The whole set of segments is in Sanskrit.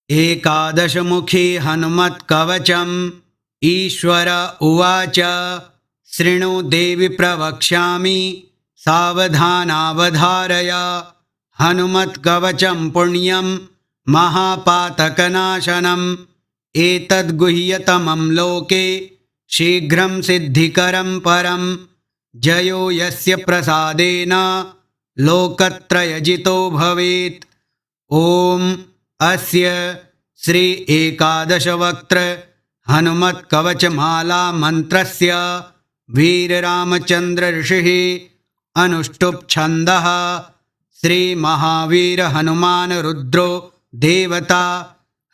एकादशमुखी हनुमत्कवचम्। ईश्वर उवाच शृणु देवि प्रवक्ष्यामि सावधानावधारय। हनुमत्कवचं पुण्यं महापातकनाशनम्। एतद्गुह्यतमं लोके शीघ्रं सिद्धिकरं परं। जयो यस्य प्रसादेन लोकत्रयजितो भवेत्। ॐ अस्य श्री एकादशवक्त्र हनुमत्कवचमाला मन्त्रस्य वीररामचन्द्र ऋषिः अनुष्टुप् छन्दः। श्री महावीर हनुमान रुद्रो देवता।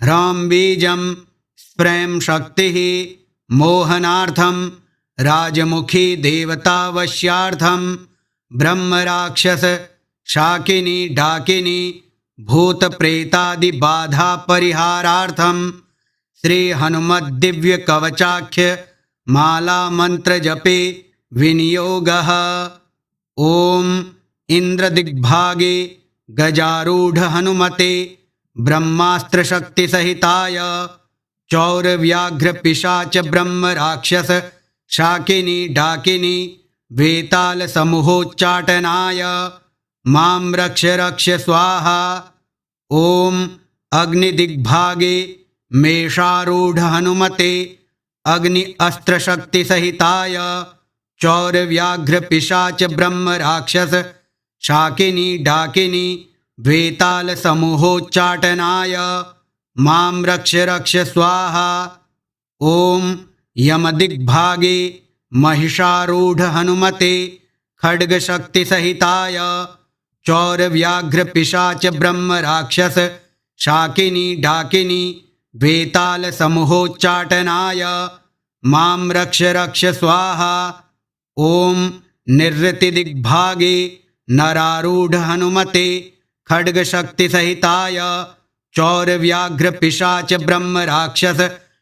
ह्रां बीजं स्प्रैं शक्तिः मोहनार्थं। राजमुखी देवता वश्यार्थं। ब्रह्म राक्षस शाकिनी डाकिनी भूत प्रेतादि बाधा परिहारार्थं। श्री हनुमद्दिव्य कवचाख्य माला मंत्र जपे विनियोगः। ओम इंद्रदिग्भागे गजारूढ़ हनुमते ब्रह्मास्त्र शक्ति सहिताय। चौरव्याघ्र पिशाच ब्रह्म राक्षस शाकिनी डाकिनी वेताल समूहोच्चाटनाय। मां रक्ष रक्ष स्वाहा। ओम अग्निदिग्भागे मेषारूढ़ हनुमते अग्नि अस्त्र शक्ति सहिताय। चौरव्याघ्र पिशाच ब्रह्म राक्षस शाकिनी डाकिनी वेताल समूहोच्चाटनाय। मां रक्ष रक्ष स्वाहा। ओम यमदिग्भागे महिषारूढ़ हनुमते खड्ग शक्ति सहिताय। चौरव्याघ्र पिशाच ब्रह्म राक्षस शाकिनी डाकिनी वेताल समूहोच्चाटनाय। मां रक्ष रक्ष स्वाहा। ओम निवृत्तिदिग्भागे नरारूढ़ हनुमते खड्ग शक्ति सहिताय। चौरव्याघ्र पिशाच ब्रह्म राक्षस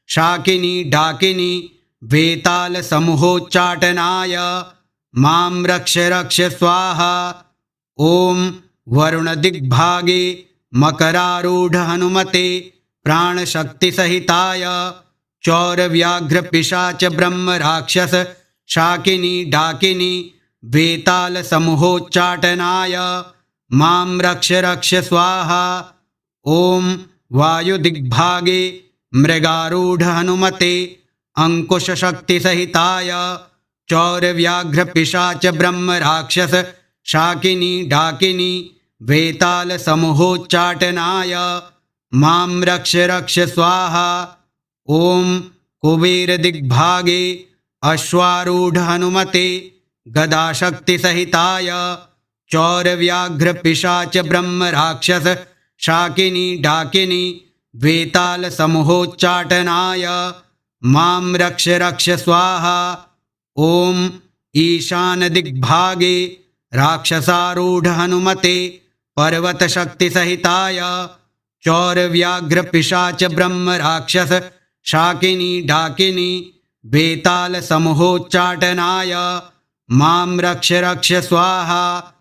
शाकिनी डाकिनी वेताल समूहोच्चाटनाय। मां रक्ष रक्ष स्वाहा। ओम वरुणदिग्भागे मकरारूढ़ हनुमते प्राणशक्ति सहिताय। चौरव्याघ्र पिशाच ब्रह्म राक्षस शाकिनी डाकिनी वेताल समूहोच्चाटनाय। मां रक्ष रक्ष स्वाहा। ओम वायुदिग्भागे मृगारूढ़ हनुमते अंकुश शक्ति सहिताय। चौरव्याघ्र पिशाच ब्रह्म राक्षस शाकिनी डाकिनी वेताल समूहोच्चाटनाय। मां रक्ष रक्ष स्वाहा। ओम कुबेरदिग्भागे अश्वारूढ़ हनुमते गदाशक्ति सहिताय। चौरव्याघ्र पिशाच ब्रह्म राक्षस शाकिनी डाकिनी वेताल समूहोच्चाटनाय। मां रक्ष रक्ष स्वाहा। ओम ईशान दिग्भागे राक्षसारूढ़ हनुमते पर्वत शक्ति सहिताय। चौरव्याघ्र पिशाच ब्रह्म राक्षस शाकिनी डाकिनी वेताल समूहोच्चाटनाय। मां रक्ष रक्ष स्वाहा।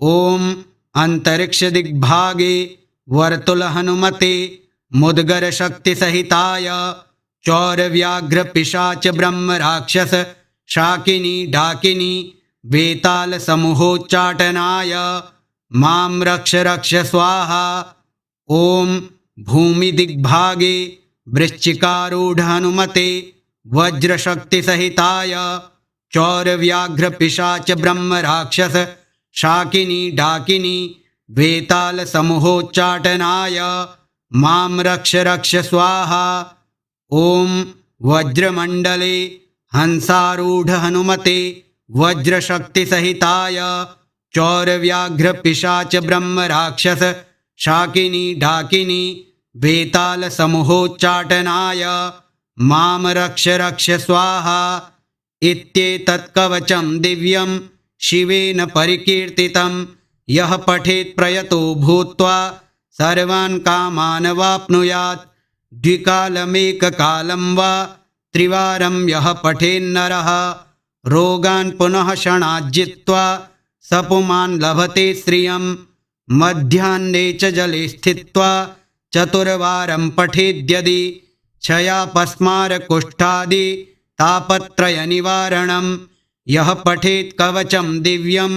ओम अंतरिक्ष दिग्भागे वर्तुल हनुमते मुद्गर शक्ति सहिताय। चौरव्याघ्र पिशाच ब्रह्म राक्षस शाकिनी डाकिनी वेताल समूहोच्चाटनाय। मां रक्ष रक्ष स्वाहा। ओम भूमि दिग्भागे वृश्चिकारूढ़ हनुमते वज्र शक्ति सहिताय। चौरव्याघ्र पिशाच ब्रह्म राक्षस शाकिनी डाकिनी वेताल समूहोच्चाटनाय। मां रक्ष रक्ष स्वाहा। ओम वज्रमंडले हंसारूढ़ हनुमते वज्र शक्ति सहिताय। चौरव्याघ्र पिशाच ब्रह्म राक्षस शाकिनी डाकिनी वेताल समूहोच्चाटनाय। मां रक्ष रक्ष स्वाहा। इत्येतत्कवचं दिव्यं शिवेन परिकीर्तितं। यः पठेत् प्रयतो भूत्वा सर्वान् कामान् वाप्नुयात्। द्विकालमेककालं वा त्रिवारं यः पठेन्नरः रोगान् पुनः क्षणाज्जित्वा सपुमान् लभते श्रियं। मध्याह्ने च जले स्थित्वा चतुर्वारं पठेद्यदि क्षयापस्मारकुष्ठादि तापत्रयनिवारणं यः पठेत् कवचं दिव्यं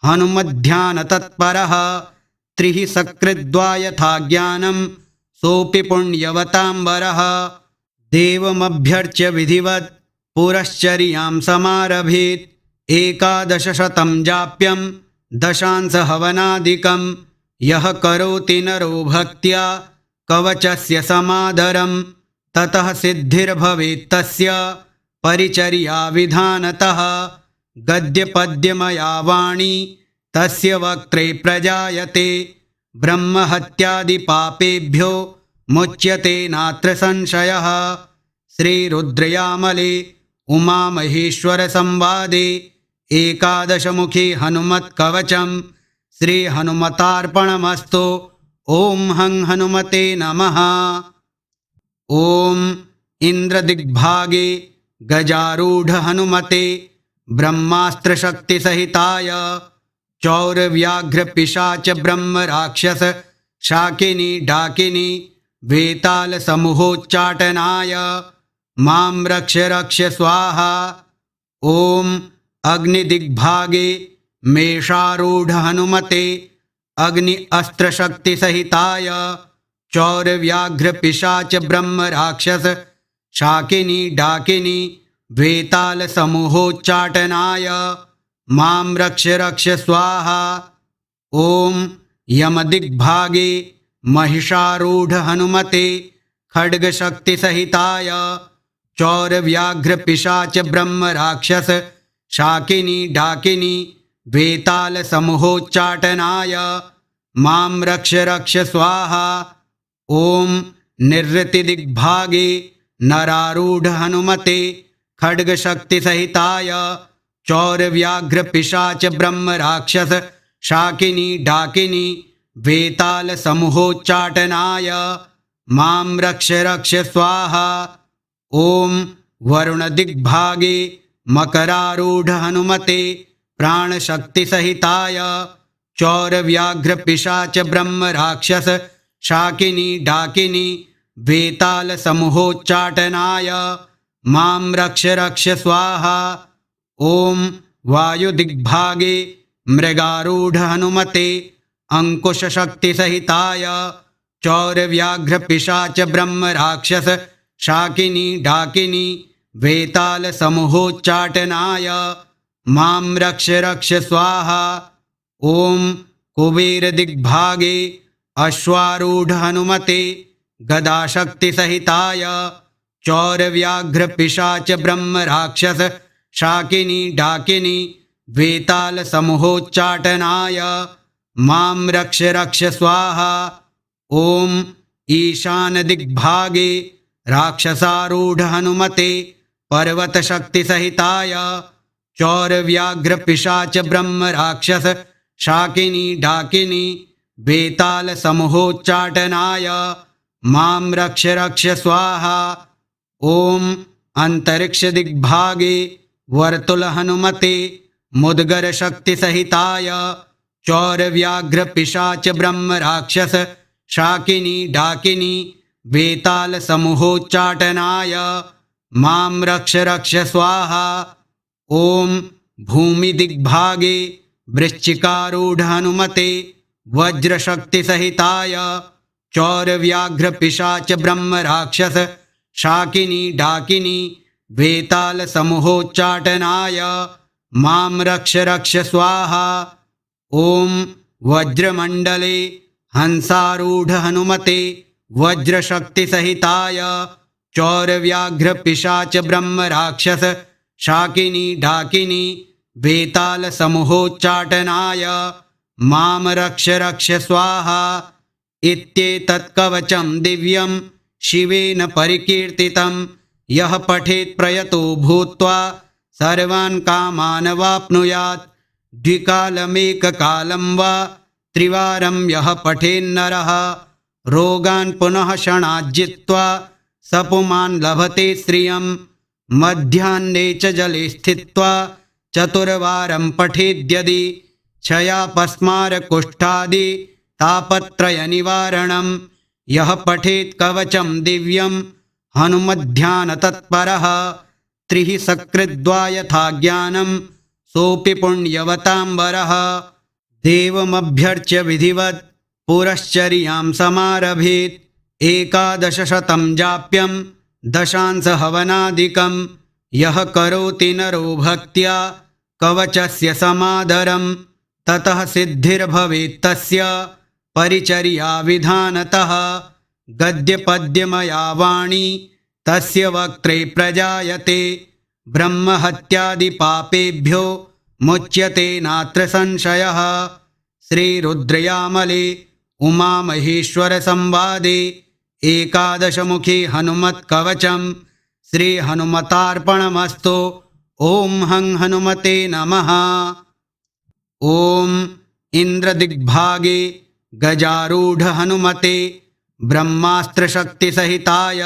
हनुमध्यानतत्परः त्रिः सकृद्वा यथा ज्ञानं सोऽपि पुण्यवताम्बरः देवमभ्यर्च्य विधिवत् पुरश्चर्यां समारभेत् एकादशशतं जाप्यं दशांसहवनादिकं यः करोति नरो भक्त्या कवचस्य समादरं ततः सिद्धिर्भवेत् तस्य परिचर्या विधानतः गद्यपद्यमया वाणी तस्य वक्त्रे प्रजायते ब्रह्महत्यादिपापेभ्यो मुच्यते नात्र संशयः। श्रीरुद्रयामले उमामहेश्वरसंवादे एकादशमुखी हनुमत्कवचं श्रीहनुमतार्पणमस्तु। ॐ हं हनुमते नमः। ॐ इन्द्रदिग्भागे गजारूढ हनुमते ब्रह्मास्त्रशक्तिसहिताय चौरव्याघ्रपिशाच ब्रह्मराक्षस शाकिनी डाकिनी वेतालसमूहोच्चाटनाय मां रक्ष रक्ष स्वाहा। ॐ अग्निदिग्भागे मेषारूढ हनुमते अग्नि अस्त्रशक्तिसहिताय चौरव्याघ्रपिशाच ब्रह्मराक्षस शाकिनी डाकिनी वेतालसमूहोच्चाटनाय मां रक्ष रक्ष स्वाहा। ॐ यमदिग्भागे महिषारूढ हनुमते खड्गशक्तिसहिताय चौरव्याघ्रपिशाच ब्रह्मराक्षस शाकिनी डाकिनी वेतालसमूहोच्चाटनाय मां रक्ष रक्ष स्वाहा। ॐ निरृतिदिग्भागे नरारूढ हनुमते खड्गशक्तिसहिताय चौरव्याघ्रपिशाच ब्रह्मराक्षस शाकिनी डाकिनी वेतालसमूहोच्चाटनाय मां रक्ष रक्ष स्वाहा। ॐ वरुणदिग्भागे मकरारूढ हनुमते प्राणशक्तिसहिताय चौरव्याघ्रपिशाच ब्रह्मराक्षस शाकिनी डाकिनी वेतालसमूहोच्चाटनाय मां रक्ष रक्ष स्वाहा। ॐ वायुदिग्भागे मृगारूढ हनुमते अंकुशशक्तिसहिताय चौरव्याघ्रपिशाच ब्रह्मराक्षस शाकिनी डाकिनी वेतालसमूहोच्चाटनाय मां रक्ष रक्ष स्वाहा। ॐ कुबेरदिग्भागे अश्वारूढ हनुमते गदाशक्तिसहिताय चौरव्याघ्रपिशाच ब्रह्मराक्षस शाकिनी डाकिनी वेतालसमूहोच्चाटनाय मां रक्ष रक्ष स्वाहा। ॐ ईशानदिग्भागे राक्षसारूढ हनुमते पर्वतशक्तिसहिताय चौरव्याघ्रपिशाच ब्रह्मराक्षस शाकिनी डाकिनी वेतालसमूहोच्चाटनाय मां रक्ष रक्ष स्वाहा। ॐ अंतरिक्षदिग्भागे वर्तुल हनुमते मुद्गरशक्तिसहिताय चौरव्याघ्रपिशाच ब्रह्मराक्षस शाकिनी डाकिनी वेतालसमूहोच्चाटनाय मां रक्ष रक्ष स्वाहा। ॐ भूमिदिग्भागे वृश्चिकारूढ हनुमते वज्रशक्तिसहिताय चौरव्याघ्रपिशाच ब्रह्मराक्षस शाकिनी डाकिनी वेतालसमूहोच्चाटनाय मां रक्ष रक्ष स्वाहा। ॐ वज्रमण्डले हंसारूढ हनुमते वज्रशक्तिसहिताय चौरव्याघ्रपिशाच ब्रह्मराक्षस शाकिनी डाकिनी वेतालसमूहोच्चाटनाय मां रक्ष रक्ष स्वाहा। इत्येतत्कवचं दिव्यं शिवेन परिकीर्तितं यः पठेत् प्रयतो भूत्वा सर्वान् कामान् वाप्नुयात्। द्विकालमेककालं वा त्रिवारं यः पठेन्नरः रोगान् पुनः क्षणाज्जित्वा सपुमान् लभते श्रियं। मध्याह्ने च जले स्थित्वा चतुर्वारं पठेद्यदि क्षयापस्मारकुष्ठादि तापत्रयनिवारणं यः पठेत् कवचं दिव्यं हनुमध्यानतत्परः त्रिः सकृद्वा यथा ज्ञानं सोऽपि पुण्यवतां वरः देवमभ्यर्च्य विधिवत् पुरश्चर्यां समारभेत् एकादशशतं जाप्यं दशांसहवनादिकं यः करोति नरो भक्त्या कवचस्य समादरं ततः सिद्धिर्भवेत् तस्य परिचर्या विधानतः गद्यपद्यमया वाणी तस्य वक्त्रे प्रजायते ब्रह्महत्यादिपापेभ्यो मुच्यते नात्र संशयः। श्रीरुद्रयामले उमामहेश्वरसंवादे एकादशमुखी हनुमत्कवचं श्रीहनुमतार्पणमस्तु। ॐ हं हनुमते नमः। ॐ इन्द्रदिग्भागे गजारूढ हनुमते ब्रह्मास्त्रशक्तिसहिताय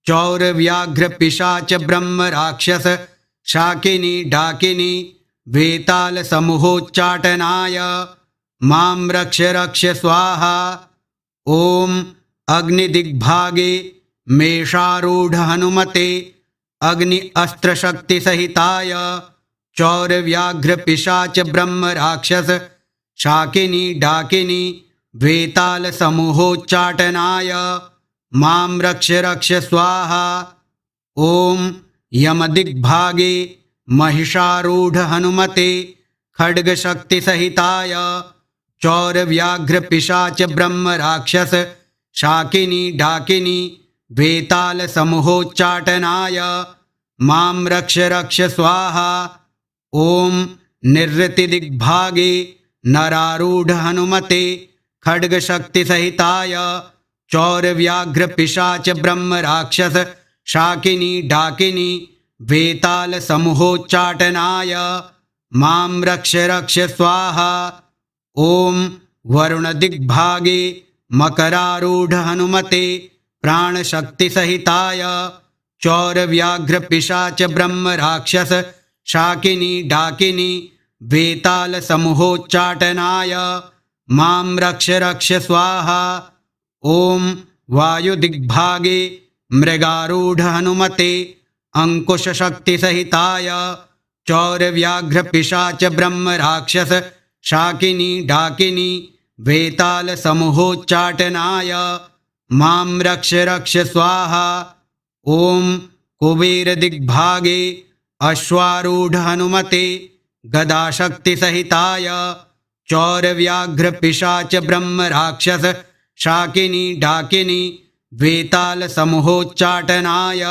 चौरव्याघ्रपिशाच ब्रह्मराक्षस शाकिनी डाकिनी वेतालसमूहोच्चाटनाय मां रक्ष रक्ष स्वाहा। ॐ अग्निदिग्भागे मेषारूढ हनुमते अग्नि अस्त्रशक्तिसहिताय चौरव्याघ्रपिशाच ब्रह्मराक्षस शाकिनी डाकिनी वेतालसमूहोच्चाटनाय मां रक्ष रक्ष स्वाहा। ॐ यमदिग्भागे महिषारूढ हनुमते खड्गशक्तिसहिताय चौरव्याघ्रपिशाच ब्रह्मराक्षस शाकिनी डाकिनी वेतालसमूहोच्चाटनाय मां रक्ष रक्ष स्वाहा। ॐ निरृतिदिग्भागे नरारूढ हनुमते खड्गशक्तिसहिताय चौरव्याघ्रपिशाच ब्रह्मराक्षस शाकिनी डाकिनी वेतालसमूहोच्चाटनाय मां रक्ष रक्ष स्वाहा। ॐ वरुणदिग्भागे मकरारूढ हनुमते प्राणशक्तिसहिताय चौरव्याघ्रपिशाच ब्रह्मराक्षस शाकिनी डाकिनी वेतालसमूहोच्चाटनाय मां रक्ष रक्ष स्वाहा। ॐ वायुदिग्भागे मृगारूढ हनुमते अंकुशशक्तिसहिताय चौरव्याघ्रपिशाच ब्रह्मराक्षस शाकिनी डाकिनी वेतालसमूहोच्चाटनाय मां रक्ष रक्ष स्वाहा। ॐ कुबेरदिग्भागे अश्वारूढ हनुमते गदाशक्तिसहिताय चौरव्याघ्रपिशाच ब्रह्मराक्षस शाकिनी डाकिनी वेतालसमूहोच्चाटनाय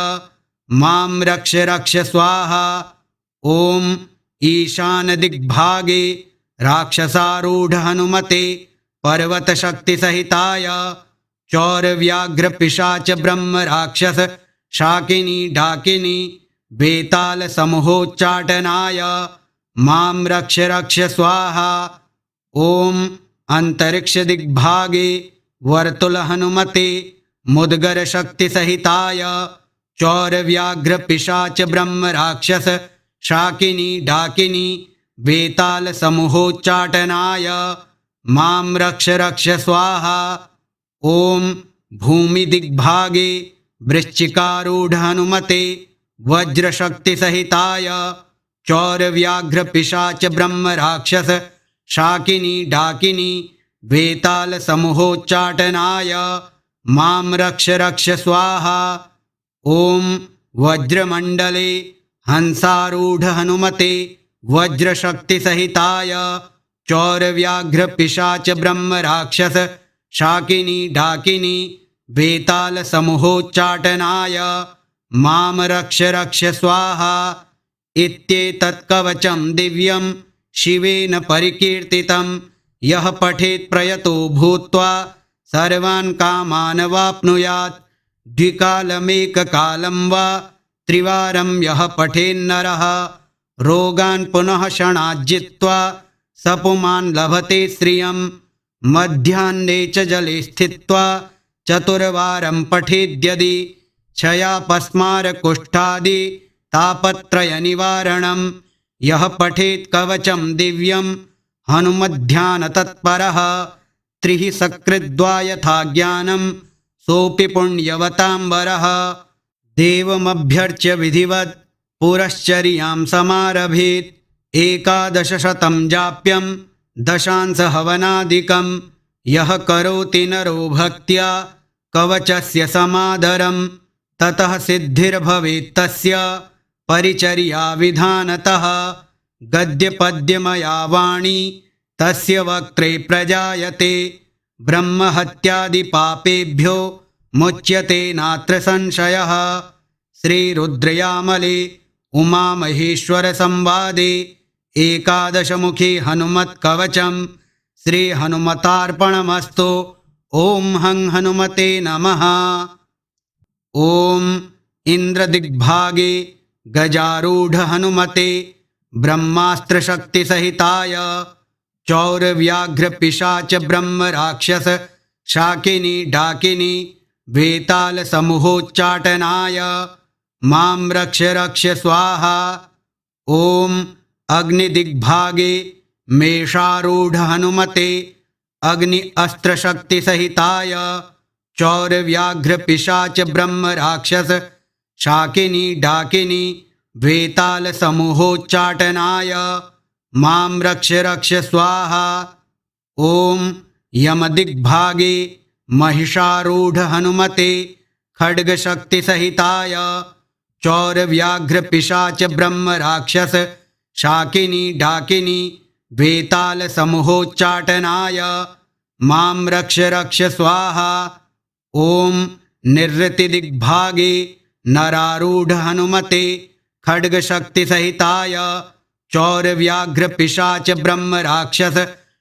मां रक्ष रक्ष स्वाहा। ॐ ईशानदिग्भागे राक्षसारूढ हनुमते पर्वतशक्तिसहिताय चौरव्याघ्रपिशाच ब्रह्मराक्षस शाकिनी डाकिनी वेतालसमूहोच्चाटनाय मां रक्ष रक्ष स्वाहा। ॐ अंतरिक्षदिग्भागे वर्तुल हनुमते मुद्गरशक्तिसहिताय चौरव्याघ्रपिशाच ब्रह्मराक्षस शाकिनी डाकिनी वेतालसमूहोच्चाटनाय मां रक्ष रक्ष स्वाहा। ॐ भूमिदिग्भागे वृश्चिकारूढ हनुमते वज्रशक्तिसहिताय चौरव्याघ्रपिशाच ब्रह्मराक्षस शाकिनी डाकिनी वेतालसमूहोच्चाटनाय मां रक्ष रक्ष स्वाहा। ॐ वज्रमण्डले हंसारूढ हनुमते वज्रशक्तिसहिताय चौरव्याघ्रपिशाच ब्रह्मराक्षस शाकिनी डाकिनी वेतालसमूहोच्चाटनाय मां रक्ष रक्ष स्वाहा। इत्येतत्कवचं दिव्यं शिवेन परिकीर्तितं यः पठेत् प्रयतो भूत्वा सर्वान् कामान् वाप्नुयात्। द्विकालमेककालं वा त्रिवारं यः पठेन्नरः रोगान् पुनः क्षणाज्जित्वा सपुमान् लभते श्रियं। मध्याह्ने च जले स्थित्वा चतुर्वारं पठेद्यदि क्षयापस्मारकुष्ठादि तापत्रयनिवारणं। यः पठेत् कवचं दिव्यं हनुमध्यानतत्परः त्रिः सकृद्वा यथा ज्ञानं सोऽपि पुण्यवतां वरः देवमभ्यर्च्य विधिवत् पुरश्चर्यां समारभेत् एकादशशतं जाप्यं दशांसहवनादिकं यः करोति नरो भक्त्या कवचस्य समादरं ततः सिद्धिर्भवेत् तस्य परिचर्या विधानतः गद्यपद्यमया वाणी तस्य वक्त्रे प्रजायते ब्रह्महत्यादिपापेभ्यो मुच्यते नात्र संशयः। श्रीरुद्रयामले उमामहेश्वरसंवादे एकादशमुखी हनुमत्कवचं श्रीहनुमतार्पणमस्तु। ॐ हं हनुमते नमः। ॐ इन्द्रदिग्भागे गजारूढ हनुमते ब्रह्मास्त्रशक्तिसहिताय चौरव्याघ्रपिशाच ब्रह्मराक्षस शाकिनी डाकिनी वेतालसमूहोच्चाटनाय मां रक्ष रक्ष स्वाहा। ॐ अग्निदिग्भागे मेषारूढ हनुमते अग्नि अस्त्रशक्तिसहिताय चौरव्याघ्रपिशाच ब्रह्मराक्षस शाकिनी डाकिनी वेतालसमूहोच्चाटनाय मां रक्ष रक्ष स्वाहा। ॐ यमदिग्भागे महिषारूढ हनुमते खड्गशक्तिसहिताय चौरव्याघ्रपिशाच ब्रह्मराक्षस शाकिनी डाकिनी वेतालसमूहोच्चाटनाय मां रक्ष रक्ष स्वाहा। ॐ निरृतिदिग्भागे नरारूढ हनुमते खड्गशक्तिसहिताय चौरव्याघ्रपिशाच ब्रह्मराक्षस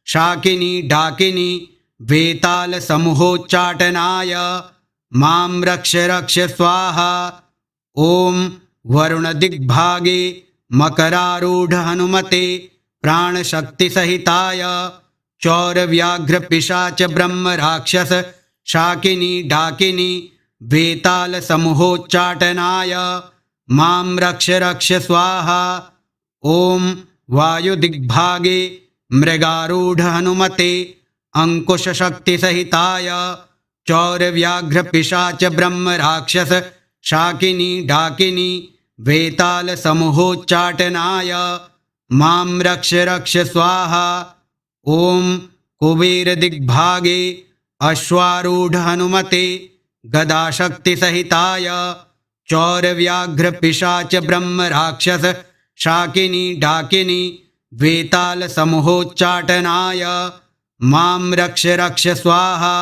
शाकिनी डाकिनी वेतालसमूहोच्चाटनाय मां रक्ष रक्ष स्वाहा। ॐ वरुणदिग्भागे मकरारूढ हनुमते प्राणशक्तिसहिताय चौरव्याघ्रपिशाच ब्रह्मराक्षस शाकिनी डाकिनी वेतालसमूहोच्चाटनाय मां रक्ष रक्ष स्वाहा। ॐ वायुदिग्भागे मृगारूढ हनुमते अंकुशशक्तिसहिताय चौरव्याघ्रपिशाच ब्रह्मराक्षस शाकिनी डाकिनी वेतालसमूहोच्चाटनाय मां रक्ष रक्ष स्वाहा। ॐ कुबेरदिग्भागे अश्वारूढ हनुमते गदाशक्तिसहिताय चौरव्याघ्रपिशाच ब्रह्मराक्षस शाकिनी डाकिनी वेतालसमूहोच्चाटनाय मां रक्ष रक्ष स्वाहा।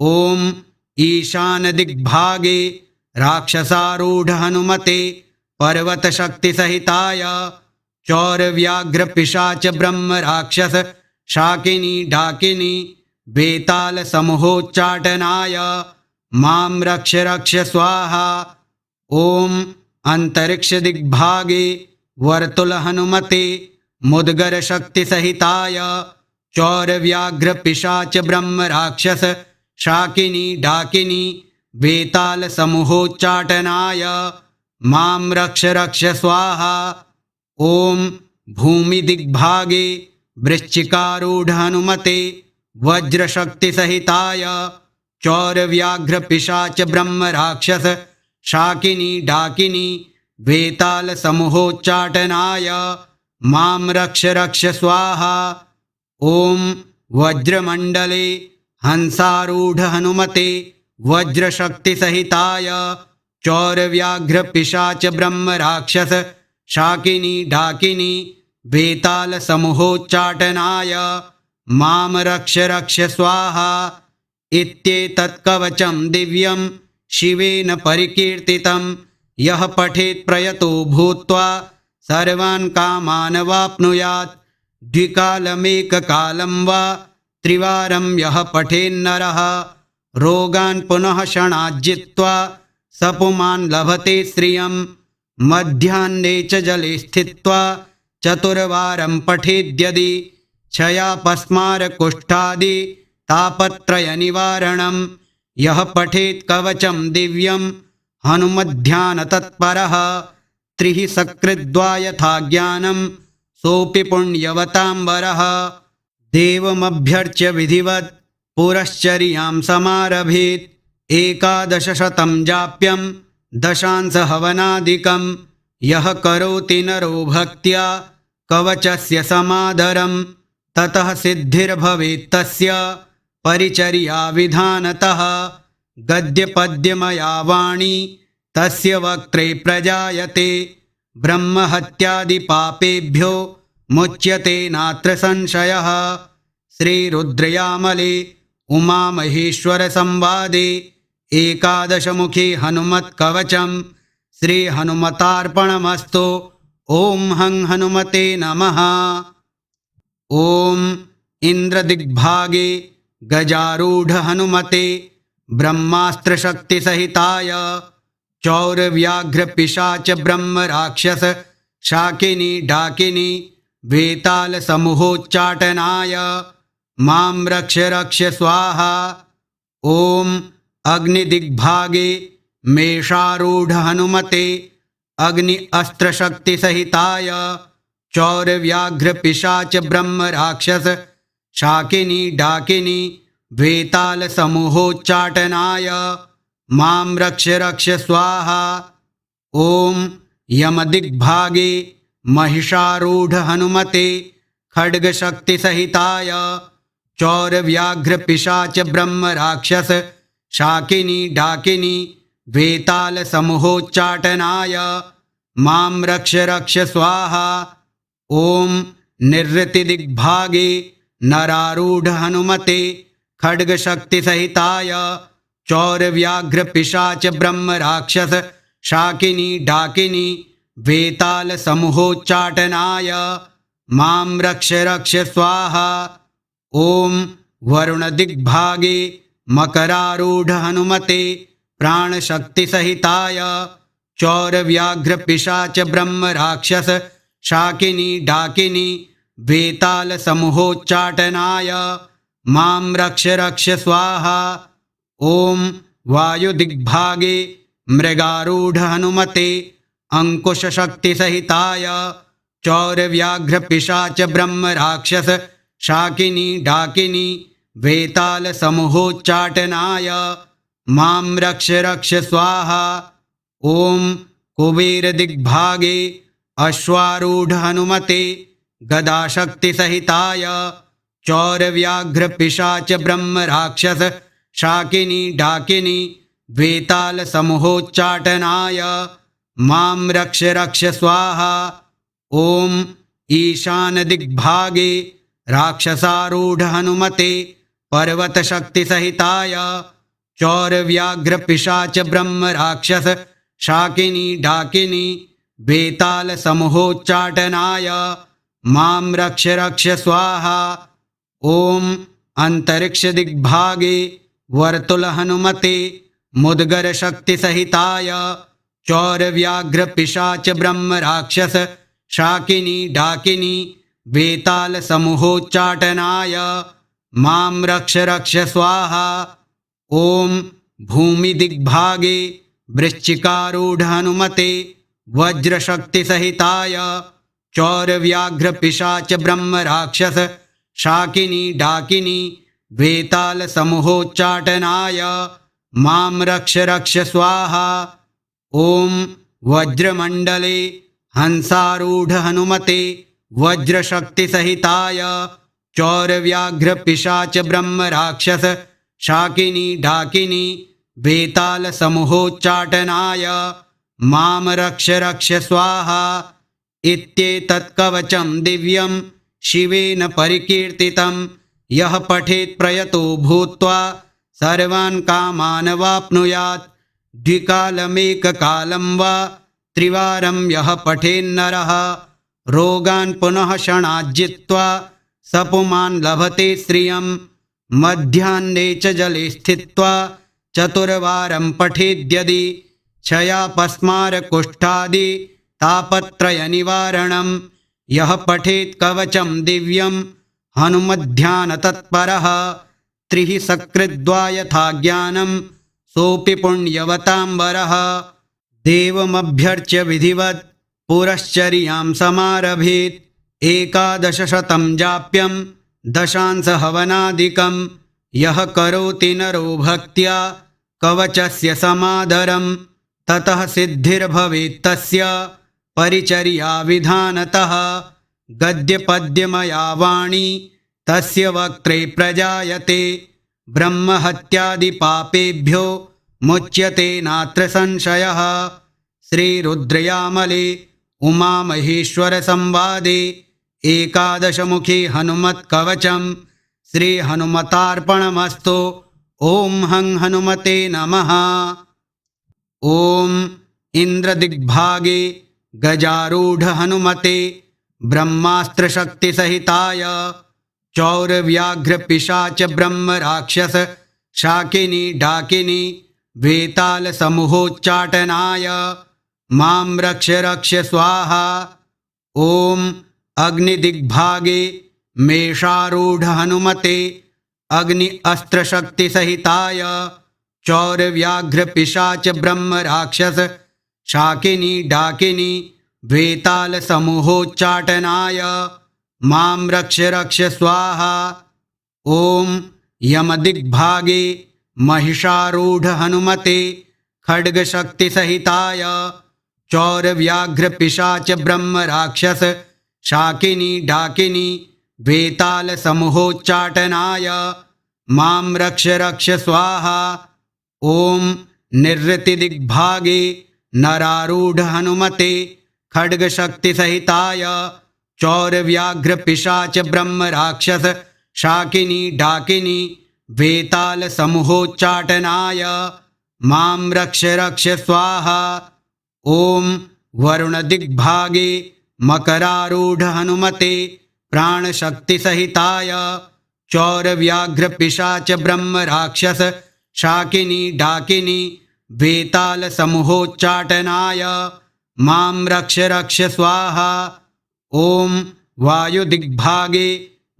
ॐ ईशानदिग्भागे राक्षसारूढ हनुमते पर्वतशक्तिसहिताय चौरव्याघ्रपिशाच ब्रह्मराक्षस शाकिनी डाकिनी वेतालसमूहोच्चाटनाय मां रक्ष रक्ष स्वाहा। ॐ अंतरिक्षदिग्भागे वर्तुल हनुमते मुद्गरशक्तिसहिताय चौरव्याघ्रपिशाच ब्रह्मराक्षस शाकिनी डाकिनी वेतालसमूहोच्चाटनाय मां रक्ष रक्ष स्वाहा। ॐ भूमिदिग्भागे वृश्चिकारूढ हनुमते वज्रशक्तिसहिताय चौरव्याघ्रपिशाच ब्रह्मराक्षस शाकिनी डाकिनी वेतालसमूहोच्चाटनाय मां रक्ष रक्ष स्वाहा। ॐ वज्रमण्डले हंसारूढ हनुमते वज्रशक्तिसहिताय चौरव्याघ्रपिशाच ब्रह्मराक्षस शाकिनी डाकिनी वेतालसमूहोच्चाटनाय मां रक्ष रक्ष स्वाहा। इत्येतत्कवचं दिव्यं शिवेन परिकीर्तितं यः पठेत् प्रयतो भूत्वा सर्वान् कामान् वाप्नुयात्। द्विकालमेककालं वा त्रिवारं यः पठेन्नरः रोगान् पुनः क्षणाज्जित्वा सपुमान् लभते श्रियं। मध्याह्ने च जले स्थित्वा चतुर्वारं पठेद्यदि क्षयापस्मारकुष्ठादि तापत्रयनिवारणं। यः पठेत् कवचं दिव्यं हनुमध्यानतत्परः त्रिः सकृद्वा यथा ज्ञानं सोऽपि पुण्यवतां वरः। देवमभ्यर्च्य विधिवत् पुरश्चर्यां समारभेत् एकादशशतं जाप्यं दशांश हवनादिकं यः करोति नरो भक्त्या कवचस्य समादरं ततः सिद्धिर्भवेत् तस्य परिचर्या विधानतः गद्यपद्यमया वाणी तस्य वक्त्रे प्रजायते ब्रह्महत्यादिपापेभ्यो मुच्यते नात्र संशयः। श्रीरुद्रयामले उमामहेश्वरसंवादे एकादशमुखी हनुमत्कवचं श्रीहनुमतार्पणमस्तु। ॐ हं हनुमते नमः। ॐ इन्द्रदिग्भागे गजारूढ हनुमते ब्रह्मास्त्रशक्तिसहिताय चौरव्याघ्रपिशाच ब्रह्मराक्षस शाकिनी डाकिनी वेतालसमूहोच्चाटनाय मां रक्ष रक्ष स्वाहा। ॐ अग्निदिग्भागे मेषारूढ हनुमते अग्नि अस्त्रशक्तिसहिताय चौरव्याघ्रपिशाच ब्रह्मराक्षस शाकिनी डाकिनी वेतालसमूहोच्चाटनाय मां रक्ष रक्ष स्वाहा। ॐ यमदिग्भागे महिषारूढ हनुमते खड्गशक्तिसहिताय चौरव्याघ्रपिशाच ब्रह्मराक्षस शाकिनी डाकिनी वेतालसमूहोच्चाटनाय मां रक्ष रक्ष स्वाहा। ॐ निरृतिदिग्भागे नरारूढ हनुमते खड्गशक्तिसहिताय चौरव्याघ्रपिशाच ब्रह्मराक्षस शाकिनी डाकिनी वेतालसमूहोच्चाटनाय मां रक्ष रक्ष स्वाहा। ॐ वरुणदिग्भागे मकरारूढ हनुमते प्राणशक्तिसहिताय चौरव्याघ्रपिशाच ब्रह्मराक्षस शाकिनी डाकिनी वेतालसमूहोच्चाटनाय मां रक्ष रक्ष स्वाहा। ॐ वायुदिग्भागे मृगारूढ हनुमते अंकुशशक्तिसहिताय चौरव्याघ्रपिशाच ब्रह्मराक्षस शाकिनी डाकिनी वेतालसमूहोच्चाटनाय मां रक्ष रक्ष स्वाहा। ॐ कुबेरदिग्भागे अश्वारूढ हनुमते गदाशक्तिसहिताय चौरव्याघ्रपिशाच ब्रह्मराक्षस शाकिनी डाकिनी वेतालसमूहोच्चाटनाय मां रक्ष रक्ष स्वाहा। ॐ ईशानदिग्भागे राक्षसारूढ हनुमते पर्वतशक्तिसहिताय चौरव्याघ्रपिशाच ब्रह्मराक्षस शाकिनी डाकिनी वेतालसमूहोच्चाटनाय मां रक्ष रक्ष स्वाहा। ॐ अंतरिक्षदिग्भागे वर्तुल हनुमते मुद्गरशक्तिसहिताय चौरव्याघ्रपिशाच ब्रह्मराक्षस शाकिनी डाकिनी वेतालसमूहोच्चाटनाय मां रक्ष रक्ष स्वाहा। ॐ भूमिदिग्भागे वृश्चिकारूढ हनुमते वज्रशक्तिसहिताय चौरव्याघ्रपिशाच ब्रह्मराक्षस शाकिनी डाकिनी वेतालसमूहोच्चाटनाय मां रक्ष रक्ष स्वाहा। ॐ वज्रमण्डले हंसारूढ हनुमते वज्रशक्तिसहिताय चौरव्याघ्रपिशाच ब्रह्मराक्षस शाकिनी डाकिनी वेतालसमूहोच्चाटनाय मां रक्ष रक्ष स्वाहा। इत्येतत्कवचं दिव्यं शिवेन परिकीर्तितं यः पठेत् प्रयतो भूत्वा सर्वान् कामान् वाप्नुयात्। द्विकालमेककालं वा त्रिवारं यः पठेन्नरः रोगान् पुनः क्षणाज्जित्वा सपुमान् लभते श्रियं। मध्याह्ने च जले स्थित्वा चतुर्वारं पठेद्यदि क्षयापस्मारकुष्ठादि तापत्रयनिवारणं। यः पठेत् कवचं दिव्यं हनुमध्यानतत्परः त्रिः सकृद्वा यथा ज्ञानं सोऽपि पुण्यवताम्बरः। देवमभ्यर्च्य विधिवत् पुरश्चर्यां समारभेत् एकादशशतं जाप्यं दशांश हवनादिकं यः करोति नरो भक्त्या कवचस्य समादरं ततः सिद्धिर्भवेत् तस्य परिचर्या विधानतः। गद्यपद्यमया वाणी तस्य वक्त्रे प्रजायते ब्रह्महत्यादिपापेभ्यो मुच्यते नात्र संशयः। श्रीरुद्रयामले उमामहेश्वरसंवादे एकादशमुखी हनुमत्कवचं श्रीहनुमतार्पणमस्तु। ॐ हं हनुमते नमः। ॐ इन्द्रदिग्भागे गजारूढ हनुमते ब्रह्मास्त्रशक्तिसहिताय चौरव्याघ्रपिशाच ब्रह्मराक्षस शाकिनी डाकिनी वेतालसमूहोच्चाटनाय मां रक्ष रक्ष स्वाहा। ॐ अग्निदिग्भागे मेषारूढ हनुमते अग्नि अस्त्रशक्तिसहिताय चौरव्याघ्रपिशाच ब्रह्मराक्षस शाकिनी डाकिनी वेतालसमूहोच्चाटनाय मां रक्ष रक्ष स्वाहा। ॐ यमदिग्भागे महिषारूढ हनुमते खड्गशक्तिसहिताय चौरव्याघ्रपिशाच ब्रह्मराक्षस शाकिनी डाकिनी वेतालसमूहोच्चाटनाय मां रक्ष रक्ष स्वाहा। ॐ निरृतिदिग्भागे नरारूढ हनुमते खड्गशक्तिसहिताय चौरव्याघ्रपिशाच ब्रह्मराक्षस शाकिनी डाकिनी वेतालसमूहोच्चाटनाय मां रक्ष रक्ष स्वाहा। ॐ वरुणदिग्भागे मकरारूढ हनुमते प्राणशक्तिसहिताय चौरव्याघ्रपिशाच ब्रह्मराक्षस शाकिनी डाकिनी वेतालसमूहोच्चाटनाय मां रक्ष रक्ष स्वाहा। ॐ वायुदिग्भागे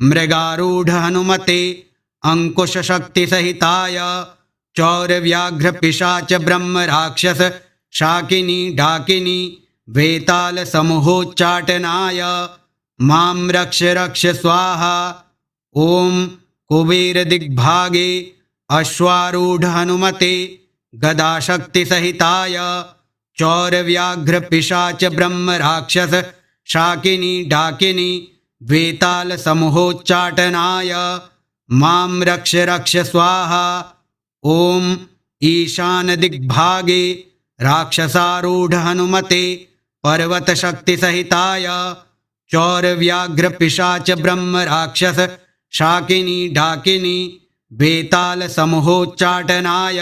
मृगारूढ हनुमते अंकुशशक्तिसहिताय चौरव्याघ्रपिशाच ब्रह्मराक्षस शाकिनी डाकिनी वेतालसमूहोच्चाटनाय मां रक्ष रक्ष स्वाहा। ॐ कुबेरदिग्भागे अश्वारूढ हनुमते गदाशक्तिसहिताय चौरव्याघ्रपिशाच ब्रह्मराक्षस शाकिनी डाकिनी वेतालसमूहोच्चाटनाय मां रक्ष रक्ष स्वाहा। ॐ ईशानदिग्भागे राक्षसारूढ हनुमते पर्वतशक्तिसहिताय चौरव्याघ्रपिशाच ब्रह्मराक्षस शाकिनी डाकिनी वेतालसमूहोच्चाटनाय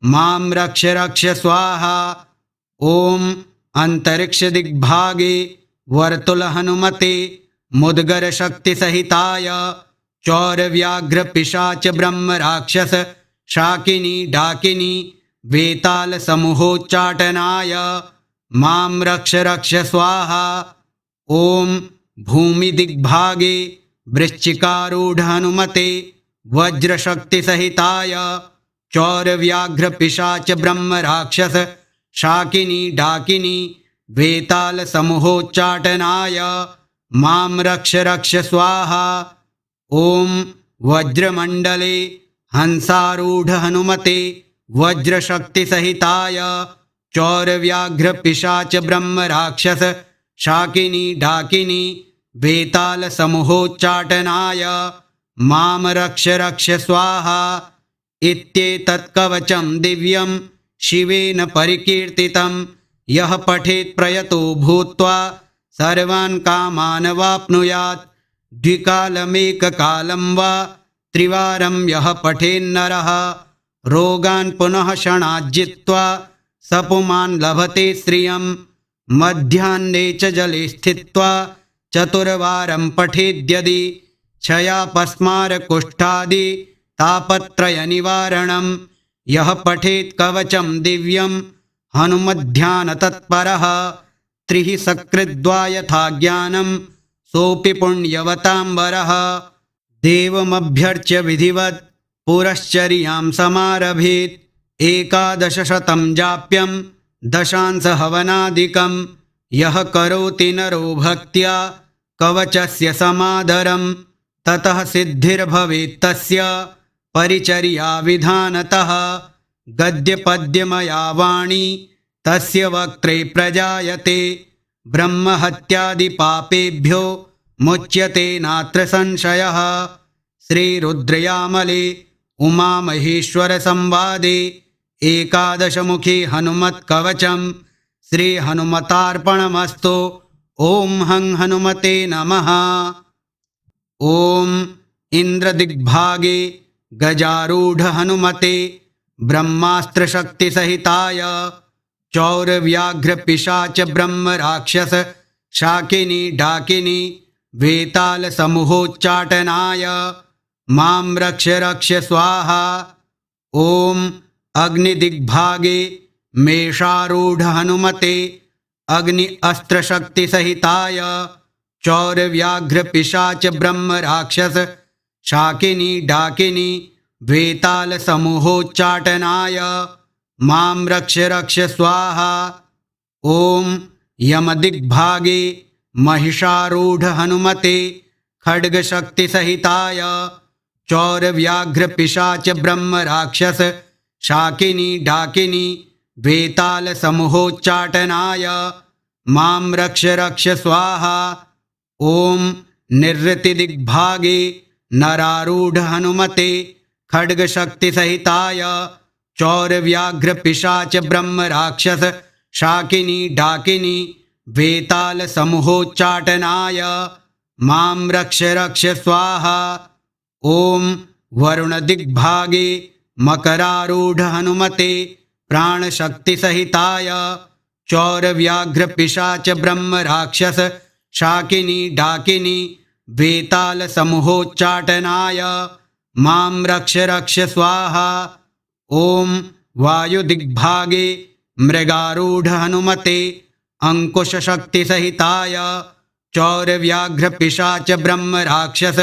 मां रक्ष रक्ष स्वाहा। ॐ अंतरिक्षदिग्भागे वर्तुल हनुमते मुद्गरशक्तिसहिताय चौरव्याघ्रपिशाच ब्रह्मराक्षस शाकिनी डाकिनी वेतालसमूहोच्चाटनाय मां रक्ष रक्ष स्वाहा। ॐ भूमिदिग्भागे वृश्चिकारूढ हनुमते वज्रशक्तिसहिताय चौरव्याघ्रपिशाच ब्रह्मराक्षस शाकिनी डाकिनी वेतालसमूहोच्चाटनाय मां रक्ष रक्ष स्वाहा। ॐ वज्रमण्डले हंसारूढ हनुमते वज्रशक्तिसहिताय चौरव्याघ्रपिशाच ब्रह्मराक्षस शाकिनी डाकिनी वेतालसमूहोच्चाटनाय मां रक्ष रक्ष स्वाहा। इत्येतत्कवचं दिव्यं शिवेन परिकीर्तितं यः पठेत् प्रयतो भूत्वा सर्वान् कामान् वाप्नुयात्। द्विकालमेककालं वा त्रिवारं यः पठेन्नरः रोगान् पुनः क्षणात् जित्वा सपुमान् लभते श्रियं। मध्याह्ने च जले स्थित्वा चतुर्वारं पठेद्यदि क्षयापस्मारकुष्ठादि तापत्रयनिवारणं। यः पठेत् कवचं दिव्यं हनुमध्यानतत्परः त्रिः सकृद्वा यथा ज्ञानं सोऽपि पुण्यवताम्बरः। देवमभ्यर्च्य विधिवत् पुरश्चर्यां समारभेत् एकादशशतं जाप्यं दशांश हवनादिकं। यः करोति नरो भक्त्या कवचस्य समादरं ततः सिद्धिर्भवेत् तस्य परिचर्याविधानतः गद्यपद्यमया वाणी तस्य वक्त्रे प्रजायते ब्रह्महत्यादिपापेभ्यो मुच्यते नात्र संशयः। श्रीरुद्रयामले उमामहेश्वरसंवादे एकादशमुखी हनुमत्कवचं श्रीहनुमतार्पणमस्तु। ॐ हं हनुमते नमः। ॐ इन्द्रदिग्भागे गजारूढ हनुमते ब्रह्मास्त्रशक्तिसहिताय चौरव्याघ्रपिशाच ब्रह्मराक्षस शाकिनी डाकिनी वेतालसमूहोच्चाटनाय मां रक्ष रक्ष स्वाहा। ॐ अग्निदिग्भागे मेषारूढ हनुमते अग्नि अस्त्रशक्तिसहिताय चौरव्याघ्रपिशाच ब्रह्मराक्षस शाकिनी डाकिनी वेतालसमूहोच्चाटनाय मां रक्ष रक्ष स्वाहा। ॐ यमदिग्भागे महिषारूढ हनुमते खड्गशक्तिसहिताय चौरव्याघ्रपिशाच ब्रह्मराक्षस शाकिनी डाकिनी वेतालसमूहोच्चाटनाय मां रक्ष रक्ष स्वाहा। ॐ निरृतिदिग्भागे नरारूढ हनुमते खड्गशक्तिसहिताय चौरव्याघ्रपिशाच ब्रह्मराक्षस शाकिनी डाकिनी वेतालसमूहोच्चाटनाय मां रक्ष रक्ष स्वाहा। ॐ वरुणदिग्भागे मकरारूढ हनुमते प्राणशक्तिसहिताय चौरव्याघ्रपिशाच ब्रह्मराक्षस शाकिनी डाकिनी वेतालसमूहोच्चाटनाय मां रक्ष रक्ष स्वाहा। ॐ वायुदिग्भागे मृगारूढ हनुमते अंकुशशक्तिसहिताय चौरव्याघ्रपिशाच ब्रह्मराक्षस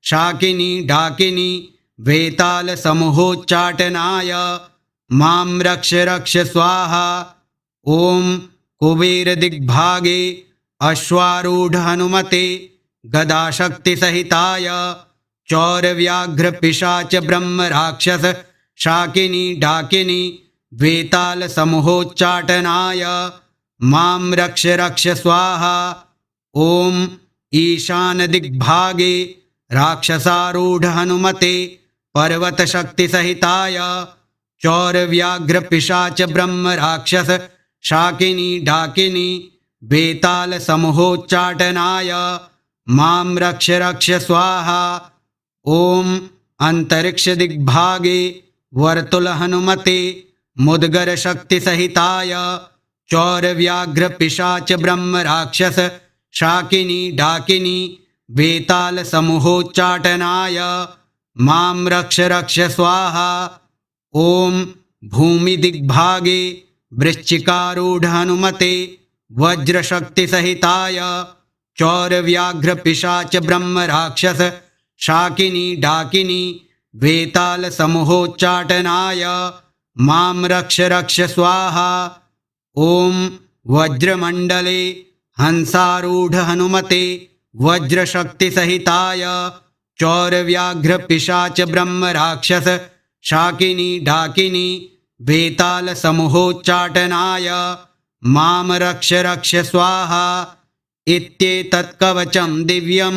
शाकिनी डाकिनी वेतालसमूहोच्चाटनाय मां रक्ष रक्ष स्वाहा। ॐ कुबेरदिग्भागे अश्वारूढ हनुमते गदाशक्तिसहिताय चौरव्याघ्रपिशाच ब्रह्मराक्षस शाकिनी डाकिनी वेतालसमूहोच्चाटनाय मां रक्ष रक्ष स्वाहा। ॐ ईशानदिग्भागे राक्षसारूढ हनुमते पर्वतशक्तिसहिताय चौरव्याघ्रपिशाच ब्रह्मराक्षस शाकिनी डाकिनी वेतालसमूहोच्चाटनाय मां रक्ष रक्ष स्वाहा। ॐ अंतरिक्षदिग्भागे वर्तुल हनुमते मुद्गरशक्तिसहिताय चौरव्याघ्रपिशाच ब्रह्मराक्षस शाकिनी डाकिनी वेतालसमूहोच्चाटनाय मां रक्ष रक्ष स्वाहा। ॐ भूमिदिग्भागे वृश्चिकारूढ हनुमते वज्रशक्तिसहिताय चौरव्याघ्रपिशाच ब्रह्मराक्षस शाकिनी डाकिनी वेतालसमूहोच्चाटनाय मां रक्ष रक्ष स्वाहा। ॐ वज्रमण्डले हंसारूढ हनुमते वज्रशक्तिसहिताय चौरव्याघ्रपिशाच ब्रह्मराक्षस शाकिनी डाकिनी वेतालसमूहोच्चाटनाय मां रक्ष रक्ष स्वाहा। इत्येतत्कवचं दिव्यं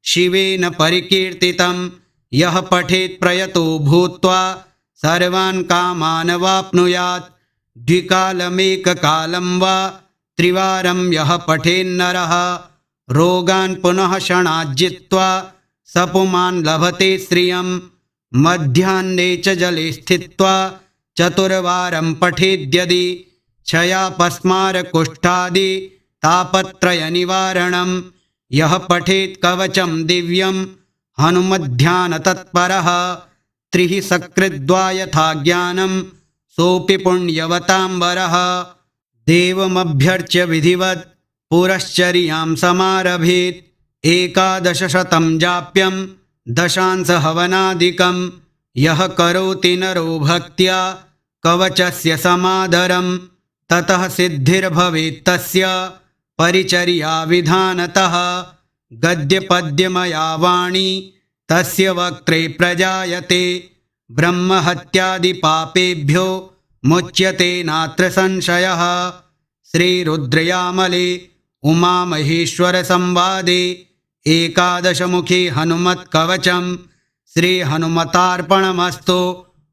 शिवेन परिकीर्तितं यः पठेत् प्रयतो भूत्वा सर्वान् कामान् वाप्नुयात्। द्विकालमेककालं वा त्रिवारं यः पठेन्नरः रोगान् पुनः क्षणाज्जित्वा सपुमान् लभते श्रियं। मध्याह्ने च जले स्थित्वा चतुर्वारं पठेद्यदि क्षयापस्मारकुष्ठादि तापत्रयनिवारणं। यः पठेत् कवचं दिव्यं हनुमध्यानतत्परः त्रिः सकृद्वा यथा ज्ञानं सोऽपि पुण्यवतां वरः। देवमभ्यर्च्य विधिवत् पुरश्चर्यां समारभेत् एकादशशतं जाप्यं दशांसहवनादिकं। यः करोति नरो भक्त्या कवचस्य समादरं ततः सिद्धिर्भवेत् तस्य परिचर्याविधानतः। गद्यपद्यमया वाणी तस्य वक्त्रे प्रजायते ब्रह्महत्यादिपापेभ्यो मुच्यते नात्र संशयः। श्रीरुद्रयामले उमामहेश्वरसंवादे एकादशमुखी हनुमत्कवचं श्रीहनुमतार्पणमस्तु।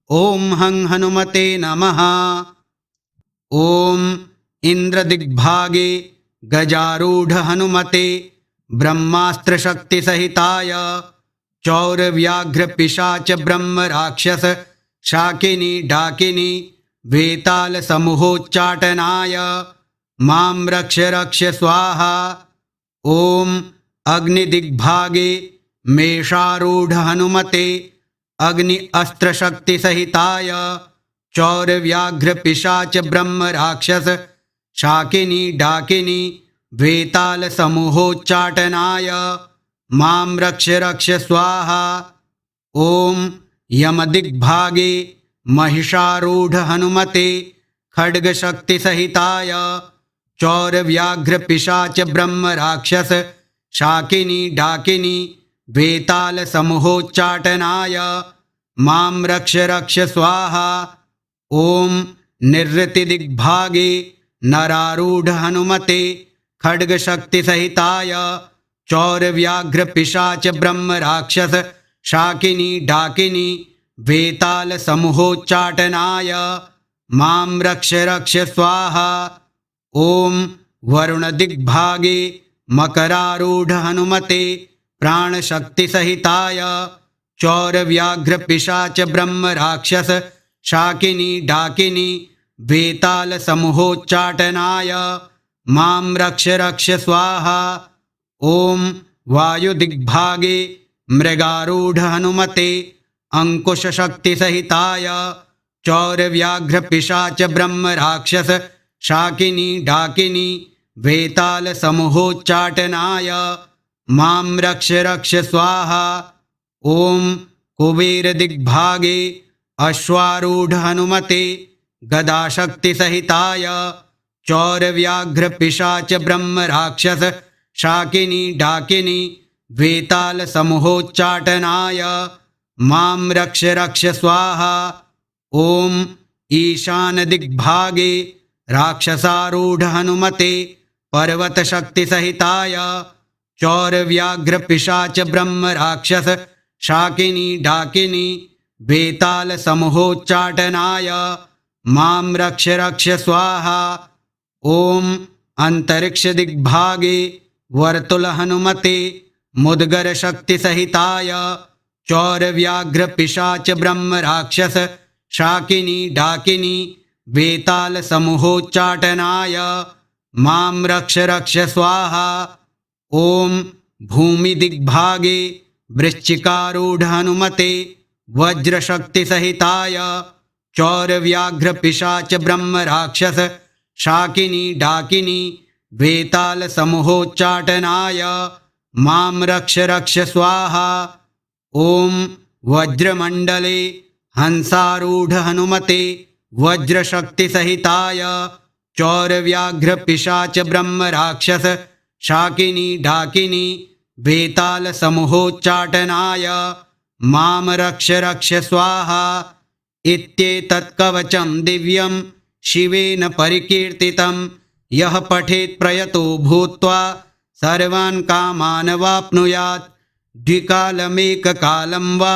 ॐ हं हनुमते नमः। ॐ इन्द्रदिग्भागे गजारूढ हनुमते ब्रह्मास्त्रशक्तिसहिताय चौरव्याघ्रपिशाच ब्रह्मराक्षस शाकिनी डाकिनी वेताल समूहोच्चाटनाय मां रक्ष रक्ष स्वाहा। ॐ अग्निदिग्भागे मेषारूढ हनुमते अग्नि अस्त्रशक्तिसहिताय चौरव्याघ्रपिशाच ब्रह्मराक्षस शाकिनी डाकिनी वेताल समूहोच्चाटनाय मां रक्ष रक्ष स्वाहा। ॐ यमदिग्भागे महिषारूढ हनुमते खड्गशक्तिसहिताय चौरव्याघ्रपिशाच ब्रह्मराक्षस शाकिनी डाकिनी वेताल समूहोच्चाटनाय मां रक्ष रक्ष स्वाहा। ॐ निरृतिदिग्भागे नरारूढ हनुमते खड्गशक्तिसहिताय चौरव्याघ्रपिशाच ब्रह्मराक्षस शाकिनी डाकिनी वेताल समूहोच्चाटनाय मां रक्ष रक्ष स्वाहा। ॐ वरुणदिग्भागे मकरारूढ हनुमते प्राणशक्तिसहिताय चौरव्याघ्रपिशाच ब्रह्मराक्षस शाकिनी डाकिनी वेताल समूहोच्चाटनाय मां रक्ष रक्ष स्वाहा। ॐ वायुदिग्भागे मृगारूढ हनुमते अंकुशशक्तिसहिताय चौरव्याघ्रपिशाच ब्रह्मराक्षस शाकिनी डाकिनी वेताल समूहोच्चाटनाय मां रक्ष रक्ष स्वाहा। ॐ कुबेरदिग्भागे अश्वारूढ हनुमते गदाशक्तिसहिताय चौरव्याघ्रपिशाच ब्रह्मराक्षस शाकिनी डाकिनी वेताल समूहोच्चाटनाय मां रक्ष रक्ष स्वाहा। ॐ ईशानदिग्भागे राक्षसारूढ हनुमते पर्वतशक्तिसहिताय चौरव्याघ्रपिशाच ब्रह्मराक्षस शाकिनी डाकिनी वेताल समूहोच्चाटनाय मां रक्ष रक्ष स्वाहा। ॐ अंतरिक्षदिग्भागे वर्तुल हनुमते मुद्गरशक्तिसहिताय चौरव्याघ्रपिशाच ब्रह्मराक्षस शाकिनी डाकिनी वेताल समूहोच्चाटनाय मां रक्ष रक्ष स्वाहा। ॐ भूमिदिग्भागे वृश्चिकारूढ हनुमते वज्रशक्तिसहिताय चौरव्याघ्रपिशाच ब्रह्मराक्षस शाकिनी डाकिनी वेताल समूहोच्चाटनाय मां रक्ष रक्ष स्वाहा। ॐ वज्रमण्डले हंसारूढ हनुमते वज्रशक्तिसहिताय चौरव्याघ्रपिशाच ब्रह्मराक्षस शाकिनी डाकिनी वेताल समूहोच्चाटनाय मां रक्ष रक्ष स्वाहा। इत्येतत्कवचं दिव्यं शिवेन परिकीर्तितं यः पठेत् प्रयतो भूत्वा सर्वान् कामान् वाप्नुयात्। द्विकालमेककालं वा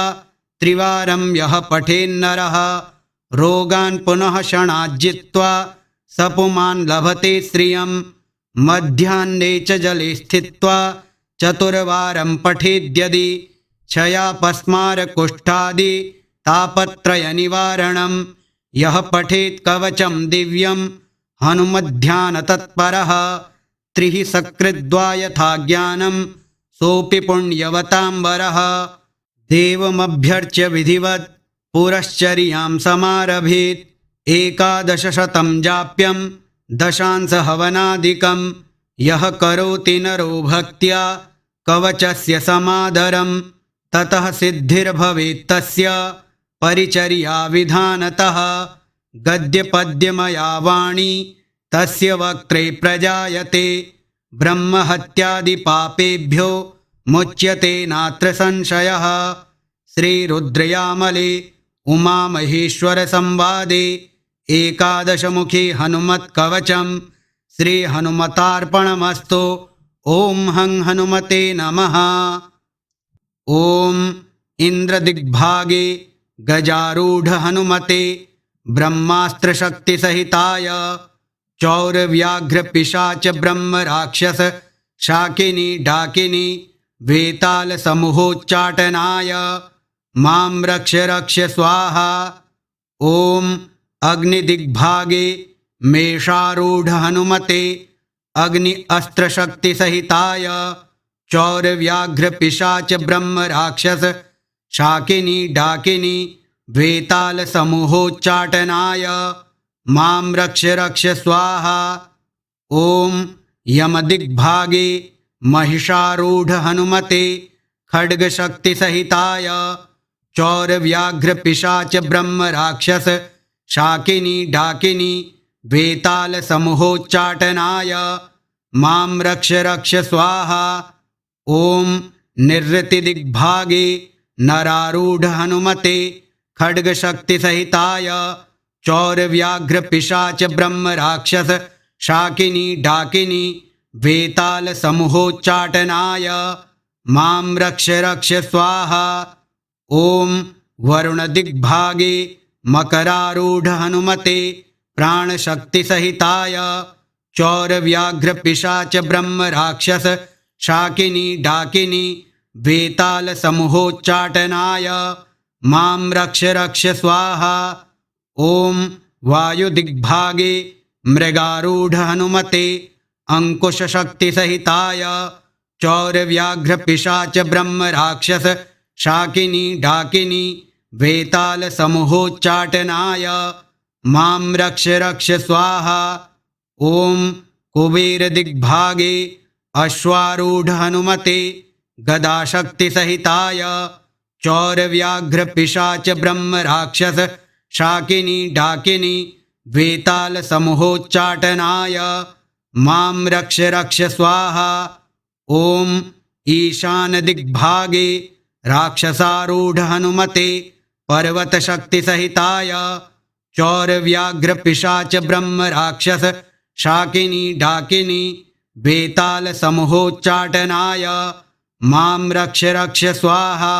त्रिवारं यः पठेन्नरः रोगान् पुनः क्षणाज्जित्वा सपुमान् लभते श्रियं। मध्याह्ने च जले स्थित्वा चतुर्वारं पठेद्यदि क्षयापस्मारकुष्ठादि तापत्रयनिवारणं। यः पठेत् कवचं दिव्यं हनुमध्यानतत्परः त्रिः सकृद्वा यथा ज्ञानं सोऽपि पुण्यवतां वरः। देवमभ्यर्च्य विधिवत् पुरश्चर्यां समारभेत् एकादशशतं जाप्यं दशांसहवनादिकं। यः करोति नरो भक्त्या कवचस्य समादरं ततः सिद्धिर्भवेत् तस्य परिचर्या विधानतः। गद्यपद्यमया वाणी तस्य वक्त्रे प्रजायते ब्रह्महत्यादिपापेभ्यो मुच्यते नात्र संशयः। श्रीरुद्रयामले उमामहेश्वरसंवादे एकादशमुखी हनुमत्कवचं श्रीहनुमतार्पणमस्तु। ॐ हं हनुमते नमः। ॐ इन्द्रदिग्भागे गजारूढ हनुमते ब्रह्मास्त्रशक्तिसहिताय चौरव्याघ्रपिशाच ब्रह्मराक्षस शाकिनी डाकिनी वेतालसमूहोच्चाटनाय मां रक्ष रक्ष स्वाहा। ॐ अग्निदिग्भागे मेषारूढ हनुमते अग्नि अस्त्रशक्तिसहिताय चौरव्याघ्रपिशाच ब्रह्मराक्षस शाकिनी डाकिनी वेतालसमूहोच्चाटनाय मां रक्ष रक्ष स्वाहा। ॐ यमदिग्भागे महिषारूढ हनुमते खड्गशक्तिसहिताय चौरव्याघ्रपिशाच ब्रह्मराक्षस शाकिनी डाकिनी वेतालसमूहोच्चाटनाय मां रक्ष रक्ष स्वाहा। ॐ निरृतिदिग्भागे नरारूढ हनुमते खड्गशक्तिसहिताय चौरव्याघ्रपिशाच ब्रह्मराक्षस शाकिनी डाकिनी वेतालसमूहोच्चाटनाय मां रक्ष रक्ष स्वाहा। ॐ वरुणदिग्भागे मकरारूढ हनुमते प्राणशक्तिसहिताय चौरव्याघ्रपिशाच ब्रह्मराक्षस शाकिनी डाकिनी वेतालसमूहोच्चाटनाय मां रक्ष रक्ष स्वाहा। ॐ वायुदिग्भागे मृगारूढ हनुमते अंकुशशक्तिसहिताय चौरव्याघ्रपिशाच ब्रह्मराक्षस शाकिनी डाकिनी वेतालसमूहोच्चाटनाय मां रक्ष रक्ष स्वाहा। ॐ कुबेरदिग्भागे अश्वारूढ हनुमते गदाशक्तिसहिताय चौरव्याघ्रपिशाच ब्रह्मराक्षस शाकिनी डाकिनी वेतालसमूहोच्चाटनाय मां रक्ष रक्ष स्वाहा। ॐ ईशानदिग्भागे राक्षसारूढ हनुमते पर्वतशक्तिसहिताय चौरव्याघ्रपिशाच ब्रह्मराक्षस शाकिनी डाकिनी वेतालसमूहोच्चाटनाय मां रक्ष रक्ष स्वाहा।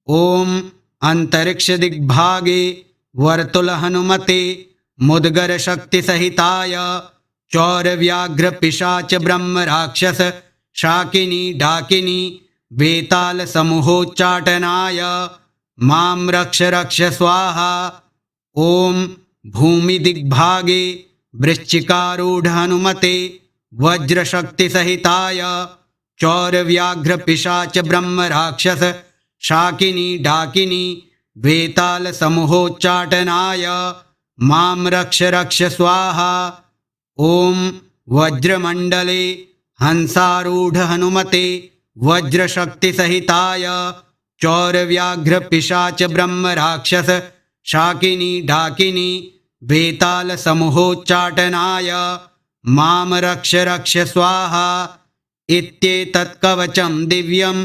ॐ अंतरिक्षदिग्भागे वर्तुल हनुमते मुद्गरशक्तिसहिताय चौरव्याघ्रपिशाच ब्रह्मराक्षस शाकिनी डाकिनी वेतालसमूहोच्चाटनाय मां रक्ष रक्ष स्वाहा। ॐ भूमिदिग्भागे वृश्चिकारूढ हनुमते वज्रशक्तिसहिताय चौरव्याघ्रपिशाच ब्रह्मराक्षस शाकिनी डाकिनी वेतालसमूहोच्चाटनाय मां रक्ष रक्ष स्वाहा। ॐ वज्रमण्डले हंसारूढ हनुमते वज्रशक्तिसहिताय चौरव्याघ्रपिशाच ब्रह्मराक्षस शाकिनी डाकिनी वेतालसमूहोच्चाटनाय मां रक्ष रक्ष स्वाहा। इत्येतत्कवचं दिव्यं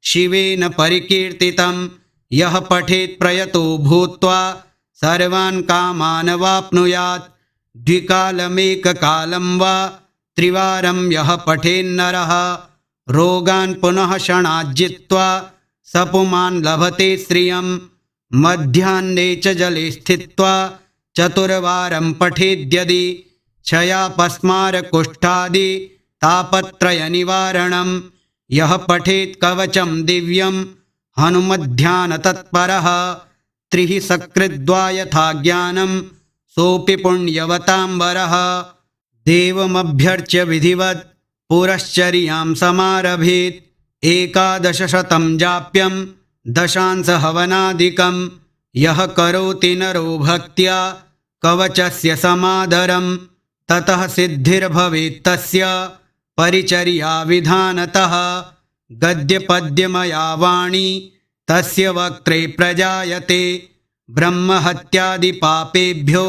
शिवेन परिकीर्तितं यः पठेत् प्रयतो भूत्वा सर्वान् कामान् वाप्नुयात्। द्विकालमेककालं वा त्रिवारं यः पठेन्नरः रोगान् पुनः क्षणाज्जित्वा सपुमान् लभते श्रियं। मध्याह्ने च जले स्थित्वा चतुर्वारं पठेद्यदि क्षयापस्मारकुष्ठादि तापत्रयनिवारणं। यः पठेत् कवचं दिव्यं हनुमध्यानतत्परः त्रिः सकृद्वा यथा ज्ञानं सोऽपि पुण्यवतां वरः। देवमभ्यर्च्य विधिवत् पुरश्चर्यां समारभेत् एकादशशतं जाप्यं दशांसहवनादिकं। यः करोति नरो भक्त्या कवचस्य समादरं ततः सिद्धिर्भवेत् तस्य परिचर्या विधानतः। गद्यपद्यमया वाणी तस्य वक्त्रे प्रजायते ब्रह्महत्यादिपापेभ्यो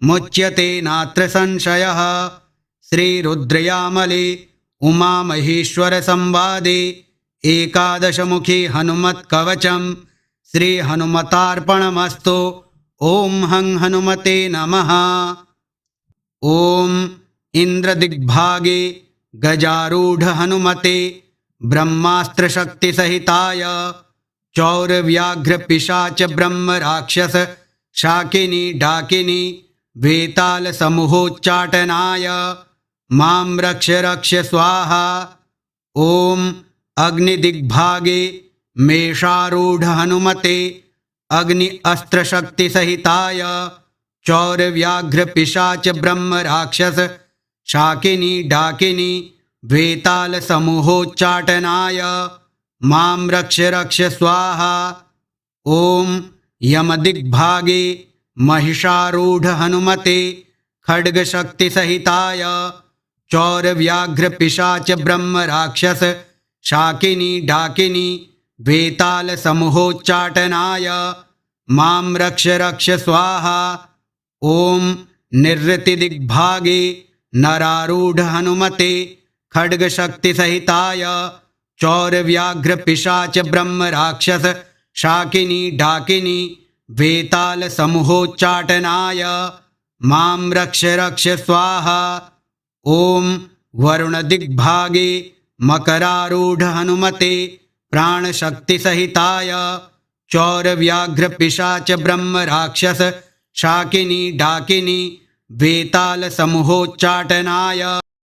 मुच्यते नात्र संशयः। श्रीरुद्रयामले उमामहेश्वरसंवादे एकादशमुखी हनुमत्कवचं श्री हनुमतार्पणमस्तु। ओम हं हनुमते नमः। ओम इंद्रदिग्भागे गजारूढ़ हनुमते ब्रह्मास्त्र शक्ति सहिताय चौरव्याघ्र पिशाच ब्रह्म राक्षस शाकिनी डाकिनी वेताल समूहोच्चाटनाय मां रक्ष रक्ष स्वाहा। ओम अग्निदिग्भागे मेषारूढ़ हनुमते अग्नि अस्त्र शक्ति सहिताय चौरव्याघ्र पिशाच ब्रह्म राक्षस शाकिनी डाकिनी वेताल समूहोच्चाटनाय मां रक्ष रक्ष स्वाहा। ओम यमदिग्भागे महिषारूढ़ हनुमते खड्ग शक्ति सहिताय चौरव्याघ्र पिशाच ब्रह्म राक्षस शाकिनी डाकिनी वेताल समूहोच्चाटनाय मां रक्ष रक्ष स्वाहा। ओम निरृतिदिग्भागे नरारूढ़ हनुमते खड्ग शक्ति सहिताय चौरव्याघ्र पिशाच ब्रह्म राक्षस शाकिनी डाकिनी वेताल समूहोच्चाटनाय मां रक्ष रक्ष स्वाहा। ओम वरुणदिग्भागे मकरारूढ़ हनुमते प्राण शक्ति सहिताय चौरव्याघ्र पिशाच ब्रह्म राक्षस शाकिनी डाकिनी वेताल समूहोच्चाटनाय